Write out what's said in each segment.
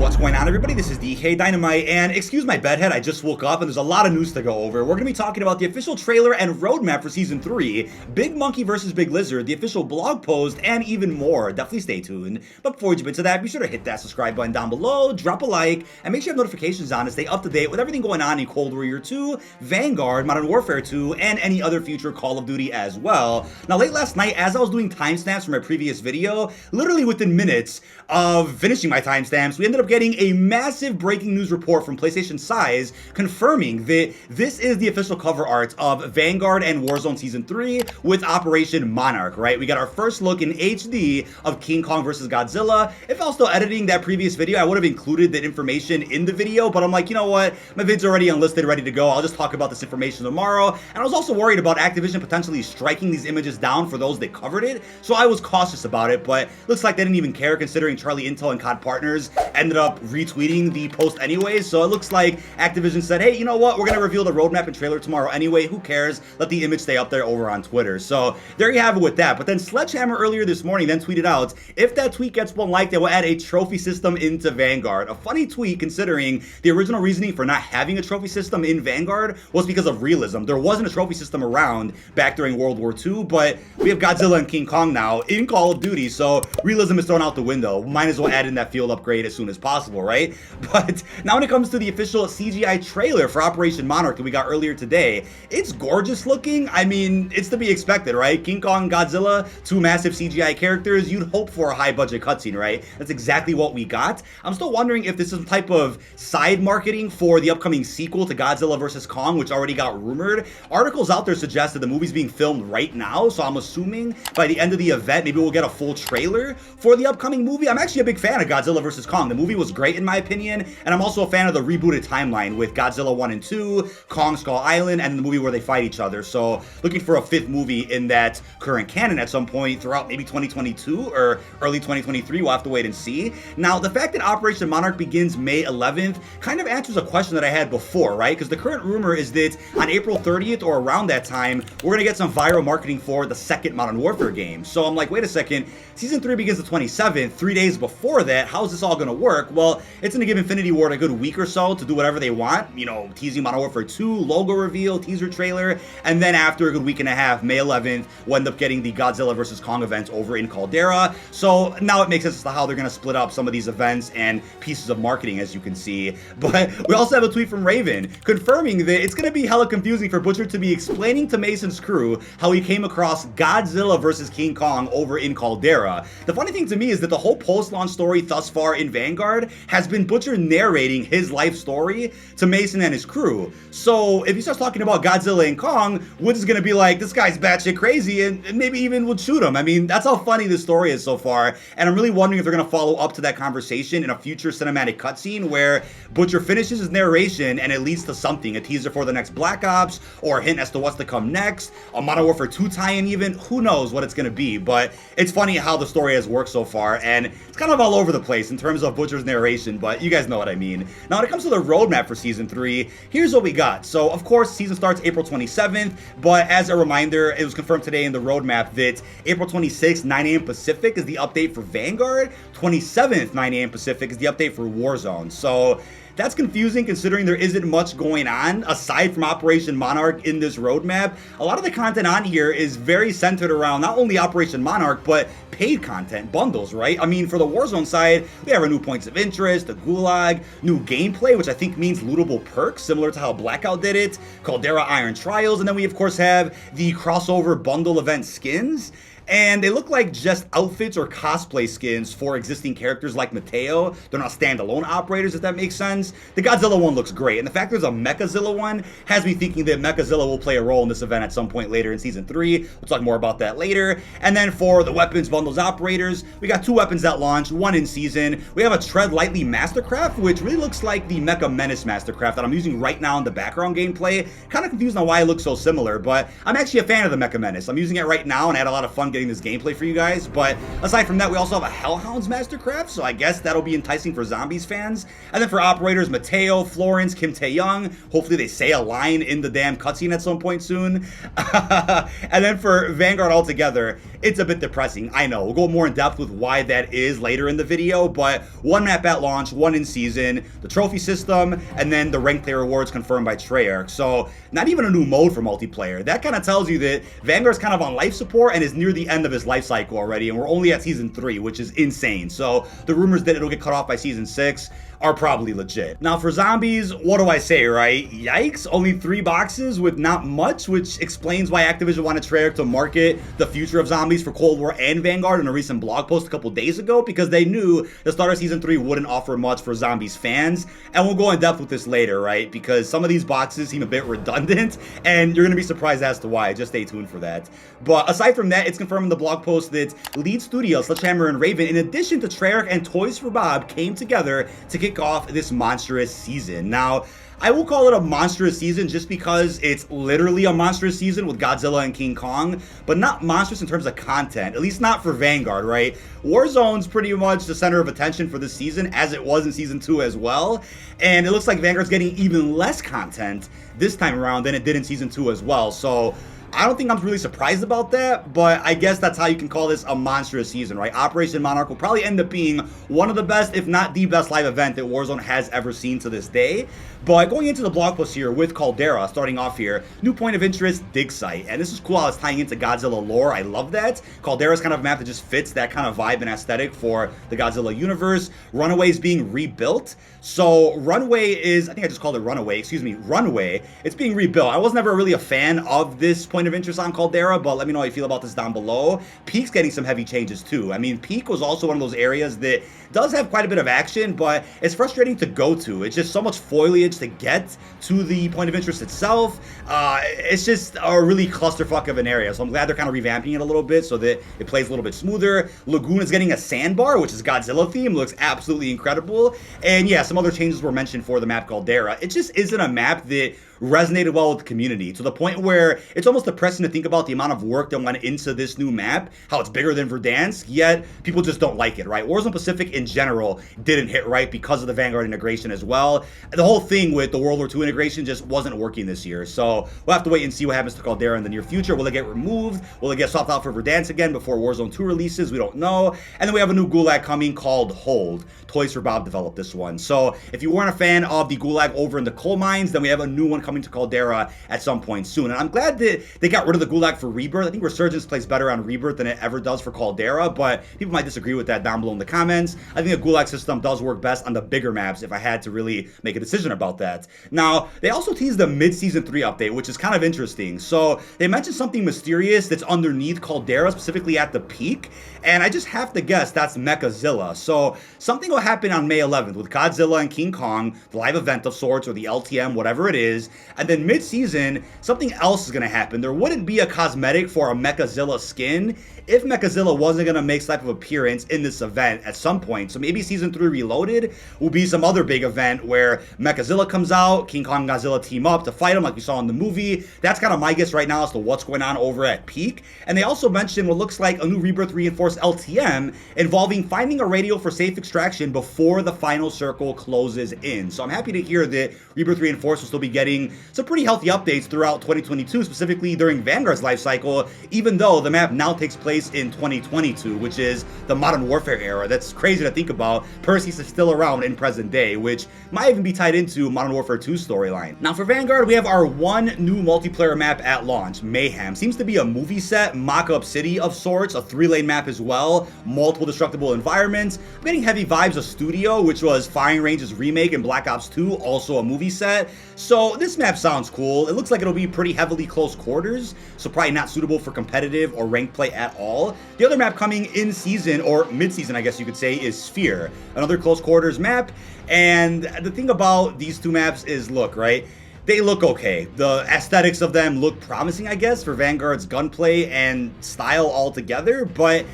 What's going on, everybody? This is dkdynamite, and excuse my bedhead, I just woke up and there's a lot of news to go over. We're going to be talking about the official trailer and roadmap for Season 3, Big Monkey vs. Big Lizard, the official blog post, and even more. Definitely stay tuned. But before we jump into that, be sure to hit that subscribe button down below, drop a like, and make sure you have notifications on to stay up to date with everything going on in Cold War 2, Vanguard, Modern Warfare 2, and any other future Call of Duty as well. Now, late last night, as I was doing timestamps for my previous video, literally within minutes of finishing my timestamps, we ended up getting a massive breaking news report from PlayStation Size confirming that this is the official cover art of Vanguard and Warzone Season 3 with Operation Monarch, right? We got our first look in HD of King Kong vs. Godzilla. If I was still editing that previous video, I would have included that information in the video, but I'm like, you know what? My vid's already unlisted, ready to go. I'll just talk about this information tomorrow. And I was also worried about Activision potentially striking these images down for those that covered it, so I was cautious about it, but looks like they didn't even care considering Charlie Intel and COD Partners ended up retweeting the post anyways. So it looks like Activision said, hey, you know what, we're gonna reveal the roadmap and trailer tomorrow anyway, who cares, let the image stay up there over on Twitter. So there you have it with that. But then Sledgehammer earlier this morning then tweeted out, if that tweet gets one like, they will add a trophy system into Vanguard. A funny tweet considering the original reasoning for not having a trophy system in Vanguard was because of realism. There wasn't a trophy system around back during World War II, but we have Godzilla and King Kong now in Call of Duty, so realism is thrown out the window. Might as well add in that field upgrade as soon as possible, right? But now when it comes to the official CGI trailer for Operation Monarch that we got earlier today, it's gorgeous looking. I mean, it's to be expected, right? King Kong and Godzilla, two massive CGI characters. You'd hope for a high budget cutscene, right? That's exactly what we got. I'm still wondering if this is some type of side marketing for the upcoming sequel to Godzilla vs. Kong, which already got rumored. Articles out there suggest that the movie's being filmed right now, so I'm assuming by the end of the event, maybe we'll get a full trailer for the upcoming movie. I'm actually a big fan of Godzilla vs. Kong. The movie was great in my opinion, and I'm also a fan of the rebooted timeline with Godzilla 1 and 2, Kong Skull Island, and the movie where they fight each other. So looking for a fifth movie in that current canon at some point throughout maybe 2022 or early 2023. We'll have to wait and see. Now, the fact that Operation Monarch begins May 11th kind of answers a question that I had before, right? Because the current rumor is that on April 30th or around that time, we're gonna get some viral marketing for the second Modern Warfare game. So I'm like, wait a second, Season 3 begins the 27th, 3 days before that. How's this all gonna work? Well, it's gonna give Infinity Ward a good week or so to do whatever they want, you know, teasing Modern Warfare 2, logo reveal, teaser trailer, and then after a good week and a half, May 11th, we'll end up getting the Godzilla vs. Kong event over in Caldera. So now it makes sense as to how they're gonna split up some of these events and pieces of marketing, as you can see. But we also have a tweet from Raven confirming that it's gonna be hella confusing for Butcher to be explaining to Mason's crew how he came across Godzilla vs. King Kong over in Caldera. The funny thing to me is that the whole post-launch story thus far in Vanguard has been Butcher narrating his life story to Mason and his crew. So if he starts talking about Godzilla and Kong, Woods is gonna be like, this guy's batshit crazy, and maybe even would shoot him. I mean, that's how funny this story is so far, and I'm really wondering if they're gonna follow up to that conversation in a future cinematic cutscene where Butcher finishes his narration and it leads to something, a teaser for the next Black Ops, or a hint as to what's to come next, a Modern Warfare 2 tie-in even, who knows what it's gonna be. But it's funny how the story has worked so far, and it's kind of all over the place in terms of Butcher's narration, but you guys know what I mean. Now when it comes to the roadmap for Season 3, here's what we got. So of course, season starts April 27th, but as a reminder, it was confirmed today in the roadmap that April 26th, 9 a.m. Pacific is the update for Vanguard, 27th, 9 a.m. Pacific is the update for Warzone. So that's confusing considering there isn't much going on aside from Operation Monarch in this roadmap. A lot of the content on here is very centered around not only Operation Monarch, but paid content, bundles, right? I mean, for the Warzone side, we have our new points of interest, the Gulag, new gameplay, which I think means lootable perks, similar to how Blackout did it, Caldera Iron Trials, and then we of course have the crossover bundle event skins. And they look like just outfits or cosplay skins for existing characters like Mateo. They're not standalone operators, if that makes sense. The Godzilla one looks great, and the fact there's a Mechazilla one has me thinking that Mechazilla will play a role in this event at some point later in Season 3. We'll talk more about that later. And then for the weapons bundles operators, we got two weapons that launch, one in season. We have a Tread Lightly Mastercraft, which really looks like the Mecha Menace Mastercraft that I'm using right now in the background gameplay. Kind of confused on why it looks so similar, but I'm actually a fan of the Mecha Menace. I'm using it right now and I had a lot of fun getting this gameplay for you guys. But aside from that, we also have a Hellhounds Mastercraft, so I guess that'll be enticing for Zombies fans. And then for operators, Mateo, Florence, Kim Tae-young. Hopefully they say a line in the damn cutscene at some point soon. And then for Vanguard altogether, it's a bit depressing. I know, we'll go more in depth with why that is later in the video, but one map at launch, one in season, the trophy system, and then the ranked player rewards confirmed by Treyarch. So not even a new mode for multiplayer. That kind of tells you that Vanguard's kind of on life support and is near the end of his life cycle already, and we're only at season 3, which is insane. So the rumors that it'll get cut off by season 6 are probably legit. Now for Zombies, what do I say, right? Yikes, only 3 boxes with not much, which explains why Activision wanted Treyarch to market the future of Zombies for Cold War and Vanguard in a recent blog post a couple days ago, because they knew the start of season 3 wouldn't offer much for Zombies fans. And we'll go in depth with this later, right? Because some of these boxes seem a bit redundant, and you're gonna be surprised as to why. Just stay tuned for that. But aside from that, it's confirmed in the blog post that lead studios Sledgehammer and Raven, in addition to Treyarch and Toys for Bob, came together to kick off this monstrous season. Now, I will call it a monstrous season just because it's literally a monstrous season with Godzilla and King Kong, but not monstrous in terms of content, at least not for Vanguard, right? Warzone's pretty much the center of attention for this season, as it was in season 2 as well, and it looks like Vanguard's getting even less content this time around than it did in season 2 as well. So I don't think I'm really surprised about that, but I guess that's how you can call this a monstrous season, right? Operation Monarch will probably end up being one of the best, if not the best live event that Warzone has ever seen to this day. But going into the blog post here with Caldera, starting off here, new point of interest, dig site. And this is cool how it's tying into Godzilla lore. I love that. Caldera's kind of a map that just fits that kind of vibe and aesthetic for the Godzilla universe. Runaway is being rebuilt. So Runway is, I think I just called it Runaway, excuse me, Runway. It's being rebuilt. I was never really a fan of this point of interest on Caldera, but let me know how you feel about this down below. Peak's getting some heavy changes too. I mean, Peak was also one of those areas that does have quite a bit of action, but it's frustrating to go to. It's just so much foliage to get to the point of interest itself. It's just a really clusterfuck of an area, so I'm glad they're kind of revamping it a little bit so that it plays a little bit smoother. Lagoon is getting a sandbar, which is Godzilla theme, looks absolutely incredible. And yeah, some other changes were mentioned for the map Caldera. It just isn't a map that resonated well with the community, to the point where it's almost depressing to think about the amount of work that went into this new map, how it's bigger than Verdansk, yet people just don't like it, right? Warzone Pacific in general didn't hit right because of the Vanguard integration as well. The whole thing with the World War II integration just wasn't working this year, so we'll have to wait and see what happens to Caldera in the near future. Will it get removed? Will it get swapped out for Verdansk again before Warzone 2 releases? We don't know. And then we have a new Gulag coming called Hold. Toys for Bob developed this one. So if you weren't a fan of the Gulag over in the coal mines, then we have a new one coming to Caldera at some point soon. And I'm glad that they got rid of the Gulag for Rebirth. I think Resurgence plays better on Rebirth than it ever does for Caldera, but people might disagree with that down below in the comments. I think the Gulag system does work best on the bigger maps if I had to really make a decision about that. Now, they also teased the mid-season 3 update, which is kind of interesting. So they mentioned something mysterious that's underneath Caldera, specifically at the peak, and I just have to guess that's Mechazilla. So something will happen on May 11th with Godzilla and King Kong, the live event of sorts, or the LTM, whatever it is, and then mid-season, something else is going to happen. There wouldn't be a cosmetic for a Mechazilla skin if Mechazilla wasn't going to make some type of appearance in this event at some point. So maybe Season 3 Reloaded will be some other big event where Mechazilla comes out, King Kong and Godzilla team up to fight him like we saw in the movie. That's kind of my guess right now as to what's going on over at Peak. And they also mentioned what looks like a new Rebirth Reinforced LTM involving finding a radio for safe extraction before the final circle closes in. So I'm happy to hear that Rebirth Reinforced will still be getting some pretty healthy updates throughout 2022, specifically during Vanguard's life cycle, even though the map now takes place in 2022, which is the Modern Warfare era. That's crazy to think about. Perseus is still around in present day, which might even be tied into Modern Warfare 2 storyline. Now for Vanguard, we have our one new multiplayer map at launch, Mayhem. Seems to be a movie set, mock-up city of sorts, a 3-lane map as well, multiple destructible environments. I'm getting heavy vibes of Studio, which was Firing Range's remake in Black Ops 2, also a movie set. So this map sounds cool. It looks like it'll be pretty heavily close quarters, so probably not suitable for competitive or ranked play at all. The other map coming in season, or mid-season I guess you could say, is Sphere, another close quarters map. And the thing about these two maps is, look, right? They look okay. The aesthetics of them look promising, I guess, for Vanguard's gunplay and style altogether, but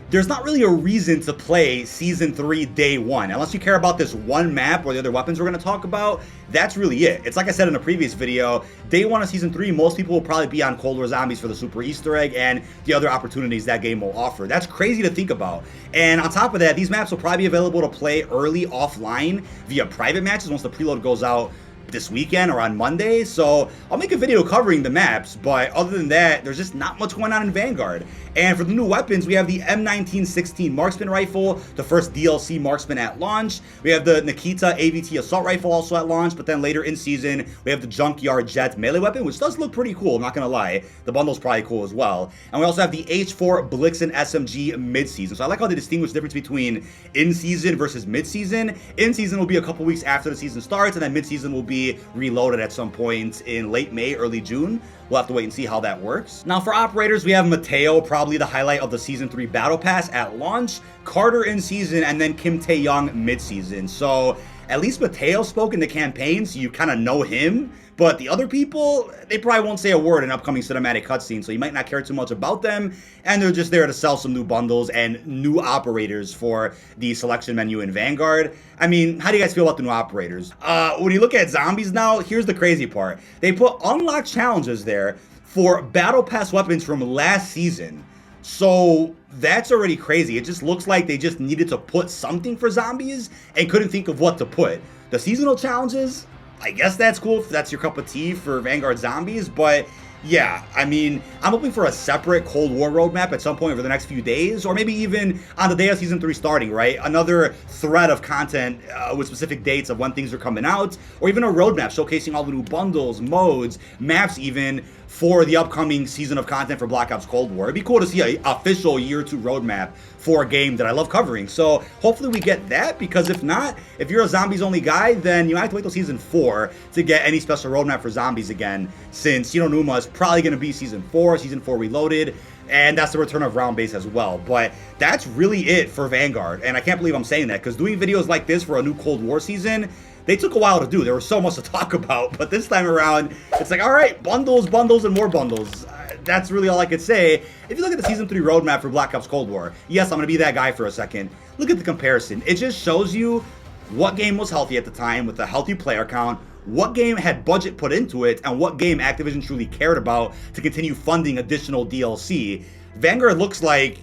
there's not really a reason to play Season 3 Day 1. Unless you care about this one map or the other weapons we're going to talk about, that's really it. It's like I said in a previous video, Day 1 of Season 3, most people will probably be on Cold War Zombies for the Super Easter Egg and the other opportunities that game will offer. That's crazy to think about. And on top of that, these maps will probably be available to play early offline via private matches once the preload goes out this weekend or on Monday, so I'll make a video covering the maps, but other than that, there's just not much going on in Vanguard. And for the new weapons, we have the M1916 Marksman Rifle, the first DLC Marksman at launch. We have the Nikita AVT Assault Rifle also at launch, but then later in season, we have the Junkyard Jet melee weapon, which does look pretty cool, I'm not gonna lie. The bundle's probably cool as well. And we also have the H4 Blixen SMG mid-season. So I like how they distinguish the difference between in-season versus mid-season. In-season will be a couple weeks after the season starts, and then mid-season will be reloaded at some point in late May, early June. We'll have to wait and see how that works. Now for operators, we have Mateo, probably the highlight of the Season 3 Battle Pass at launch, Carter in season, and then Kim Tae-young mid-season. So at least Mateo spoke in the campaign, so you kind of know him. But the other people, they probably won't say a word in upcoming cinematic cutscenes, so you might not care too much about them. And they're just there to sell some new bundles and new operators for the selection menu in Vanguard. I mean, how do you guys feel about the new operators? When you look at zombies now, here's the crazy part. They put unlocked challenges there for Battle Pass weapons from last season. So that's already crazy. It just looks like they just needed to put something for zombies and couldn't think of what to put. The seasonal challenges, I guess that's cool if that's your cup of tea for Vanguard Zombies, but yeah, I mean, I'm hoping for a separate Cold War roadmap at some point over the next few days, or maybe even on the day of Season 3 starting, right? Another thread of content with specific dates of when things are coming out, or even a roadmap showcasing all the new bundles, modes, maps even, for the upcoming season of content for Black Ops Cold War. It'd be cool to see an official year 2 roadmap for a game that I love covering. So hopefully we get that, because if not, if you're a zombies only guy, then you might have to wait till Season 4 to get any special roadmap for zombies again, since Numa is probably going to be Season 4 Reloaded, and that's the return of Round Base as well. But that's really it for Vanguard, and I can't believe I'm saying that, because doing videos like this for a new Cold War season, they took a while to do. There was so much to talk about, but this time around, it's like, all right, bundles, bundles, and more bundles. That's really all I could say. If you look at the Season 3 roadmap for Black Ops Cold War, yes, I'm going to be that guy for a second. Look at the comparison. It just shows you what game was healthy at the time with a healthy player count, what game had budget put into it, and what game Activision truly cared about to continue funding additional DLC. Vanguard looks like,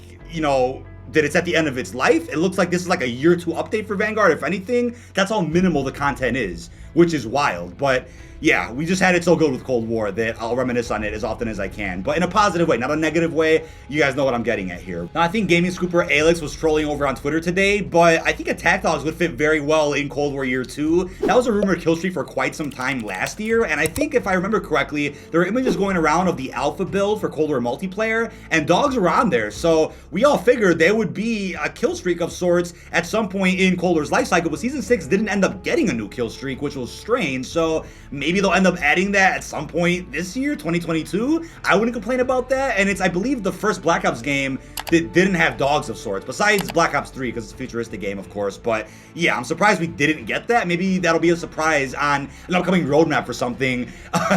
that it's at the end of its life. It looks like this is like a year 2 update for Vanguard. If anything, that's how minimal the content is, which is wild. But yeah, we just had it so good with Cold War that I'll reminisce on it as often as I can, but in a positive way, not a negative way. You guys know what I'm getting at here. Now, I think gaming scooper Alex was trolling over on Twitter today, but I think Attack Dogs would fit very well in Cold War Year 2. That was a rumored killstreak for quite some time last year, and I think if I remember correctly, there were images going around of the alpha build for Cold War multiplayer, and dogs were on there, so we all figured there would be a killstreak of sorts at some point in Cold War's life cycle, but Season 6 didn't end up getting a new killstreak, which was strange, so maybe they'll end up adding that at some point this year, 2022. I wouldn't complain about that, and it's, I believe, the first Black Ops game that didn't have dogs of sorts, besides Black Ops 3, because it's a futuristic game, of course, but yeah, I'm surprised we didn't get that. Maybe that'll be a surprise on an upcoming roadmap for something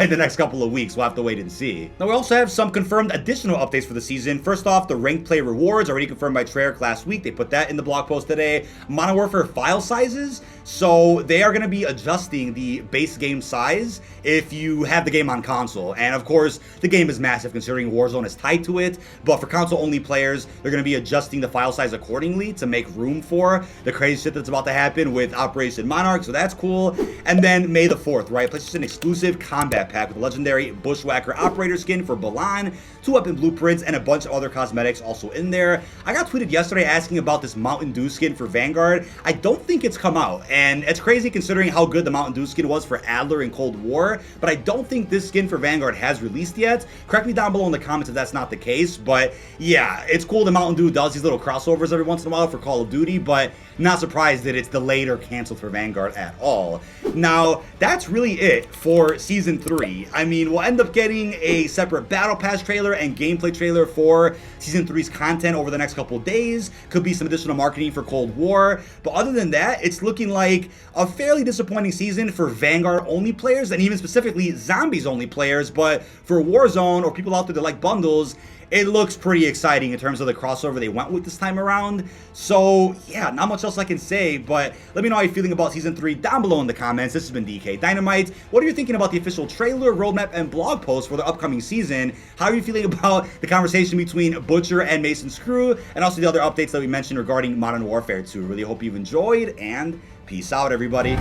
in the next couple of weeks. We'll have to wait and see. Now, we also have some confirmed additional updates for the season. First off, the ranked play rewards, already confirmed by Treyarch last week. They put that in the blog post today. Modern Warfare file sizes, so they are going to be adjusting the base game size if you have the game on console. And of course, the game is massive considering Warzone is tied to it, but for console-only players, they're going to be adjusting the file size accordingly to make room for the crazy shit that's about to happen with Operation Monarch, so that's cool. And then May the 4th, right? PlayStation exclusive combat pack with a legendary Bushwhacker operator skin for Balan, 2 weapon blueprints, and a bunch of other cosmetics also in there. I got tweeted yesterday asking about this Mountain Dew skin for Vanguard. I don't think it's come out, and it's crazy considering how good the Mountain Dew skin was for Adler in Cold War, but I don't think this skin for Vanguard has released yet. Correct me down below in the comments if that's not the case, but yeah, it's cool that Mountain Dew does these little crossovers every once in a while for Call of Duty, but not surprised that it's delayed or canceled for Vanguard at all. Now, that's really it for Season 3. I mean, we'll end up getting a separate Battle Pass trailer and gameplay trailer for Season 3's content over the next couple days. Could be some additional marketing for Cold War, but other than that, it's looking like a fairly disappointing season for Vanguard-only players, and even specifically Zombies-only players, but for Warzone or people out there that like bundles, it looks pretty exciting in terms of the crossover they went with this time around. So yeah, not much else I can say, but let me know how you're feeling about Season 3 down below in the comments. This has been dkdynamite. What are you thinking about the official trailer, roadmap, and blog post for the upcoming season? How are you feeling about the conversation between Butcher and Mason Screw, and also the other updates that we mentioned regarding Modern Warfare 2? Really hope you've enjoyed, and peace out, everybody.